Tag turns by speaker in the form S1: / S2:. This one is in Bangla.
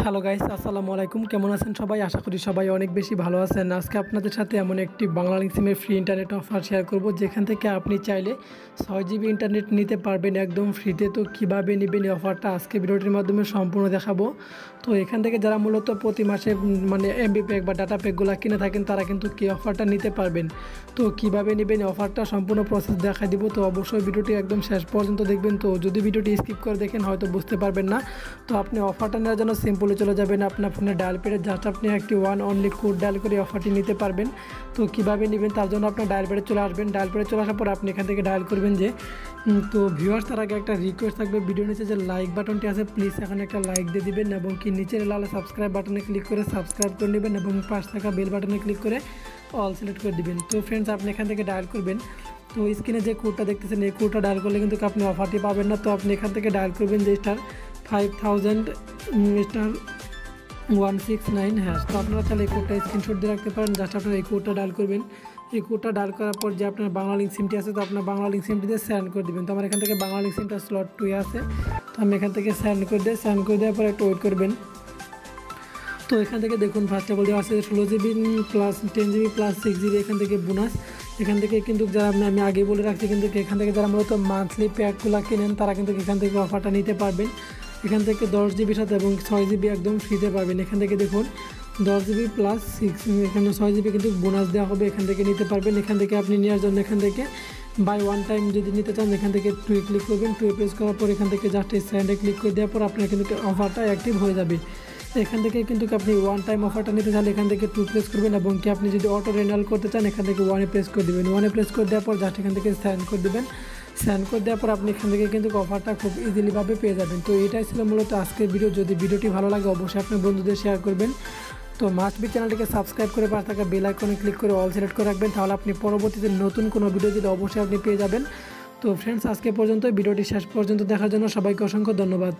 S1: হ্যালো গাইস, আসসালামু আলাইকুম। কেমন আছেন সবাই? আশা করি সবাই অনেক বেশি ভালো আছেন। আজকে আপনাদের সাথে এমন একটি বাংলালিংক সিমের ফ্রি ইন্টারনেট অফার শেয়ার করব, যেখান থেকে আপনি চাইলে 6GB ইন্টারনেট নিতে পারবেন একদম ফ্রিতে। তো কীভাবে নেবেন এই অফারটা আজকে ভিডিওটির মাধ্যমে সম্পূর্ণ দেখাবো। তো এখান থেকে যারা মূলত প্রতি মাসে এমবি প্যাক বা ডাটা প্যাকগুলো কিনে থাকেন, তারা কিন্তু কি অফারটা নিতে পারবেন। তো কীভাবে নেবেন এই অফারটা সম্পূর্ণ প্রসেস দেখা দিব। তো অবশ্যই ভিডিওটি একদম শেষ পর্যন্ত দেখবেন। তো যদি ভিডিওটি স্কিপ করে দেখেন হয়তো বুঝতে পারবেন না। তো আপনি অফারটা নেওয়ার জন্য সিম্পলি চলে যাবেন আপনার ফোনে ডায়াল প্যাডে, জাস্ট আপনি একটি ওয়ান অনলি কোড ডায়াল করে অফারটি নিতে পারবেন। তো কীভাবে নেবেন তার জন্য আপনার ডায়াল প্যাডে চলে আসবেন। ডায়াল প্যাডে চলে আসার পর আপনি এখান থেকে ডায়াল করবেন যে তো ভিউয়ার্স, তার আগে একটা রিকোয়েস্ট থাকবে, ভিডিও নিচে যে লাইক বাটনটি আছে প্লিজ এখানে একটা লাইক দিয়ে দিবেন, এবং কি নিচের লাল সাবস্ক্রাইব বাটনে ক্লিক করে সাবস্ক্রাইব করে নেবেন, এবং পাশ থাকা বেল বাটনে ক্লিক করে অল সিলেক্ট করে দিবেন। তো ফ্রেন্ডস, আপনি এখান থেকে ডায়াল করবেন। তো স্ক্রিনে যে কোডটা দেখতেছেন এই কোডটা ডায়াল করলে কিন্তু আপনি অফারটি পাবেন না। তো আপনি এখান থেকে ডায়াল করবেন যে *5000*169#। তো আপনারা তাহলে এই কোডটা স্ক্রিনশট দিয়ে রাখতে পারেন। জাস্ট আপনারা এই কোডটা ডায়াল করবেন। এই কোডটা ডায়াল করার পর যে আপনার বাংলালিংক সিমটি আছে, তো আপনার বাংলালিংক সিমটি দিয়ে সেন্ড করে দেবেন। তো আমার এখান থেকে বাংলালিংক সিমটা স্লট 2 আছে, তো আমি এখান থেকে সেন্ড করে দেওয়ার পর একটু ওয়েট করবেন। তো এখান থেকে দেখুন ফার্স্ট অফ অল দেওয়া আছে 16GB plus 10GB plus 6GB এখান থেকে বোনাস। এখান থেকে কিন্তু যারা আমি আগে বলে রাখছি, কিন্তু এখান থেকে যারা মূলত মান্থলি প্যাকগুলো কেনেন তারা কিন্তু এখান থেকে অফারটা নিতে পারবেন। এখান থেকে 10GB সাথে এবং 6GB একদম ফ্রিতে পাবেন। এখান থেকে দেখুন 10GB প্লাস 6, এখানে 6GB কিন্তু বোনাস দেওয়া হবে, এখান থেকে নিতে পারবেন। এখান থেকে আপনি নেওয়ার জন্য এখান থেকে বাই ওয়ান টাইম যদি নিতে চান, এখান থেকে 2 ক্লিক করবেন। 2 প্রেস করার পর এখান থেকে জাস্ট সেন্ডে ক্লিক করে দেওয়ার পর আপনার কিন্তু অফারটা অ্যাক্টিভ হয়ে যাবে। এখান থেকে কিন্তু আপনি ওয়ান টাইম অফারটা নিতে চান, এখান থেকে 2 প্রেস করবেন, এবং কি আপনি যদি অটো রেনুয়াল করতে চান এখান থেকে 1 প্রেস করে দেবেন। 1 প্রেস করে দেওয়ার পর জাস্ট এখান থেকে সেন্ড করে দেবেন। সেন্ড করে দেওয়ার পর আপনি এখান থেকে কিন্তু অফারটা খুব ইজিলিভাবে পেয়ে যাবেন। তো এটাই ছিল মূলত আজকের ভিডিও। যদি ভিডিওটি ভালো লাগে অবশ্যই আপনার বন্ধুদের শেয়ার করবেন। তো মাস্ট বি চ্যানেলটিকে সাবস্ক্রাইব করে পাশে থাকা বেল আইকনে ক্লিক করে অল সিলেক্ট করে রাখবেন, তাহলে আপনি পরবর্তীতে নতুন কোনো ভিডিও দিলে অবশ্যই আপনি পেয়ে যাবেন। তো ফ্রেন্ডস, আজকে পর্যন্ত ভিডিওটি শেষ পর্যন্ত দেখার জন্য সবাইকে অসংখ্য ধন্যবাদ।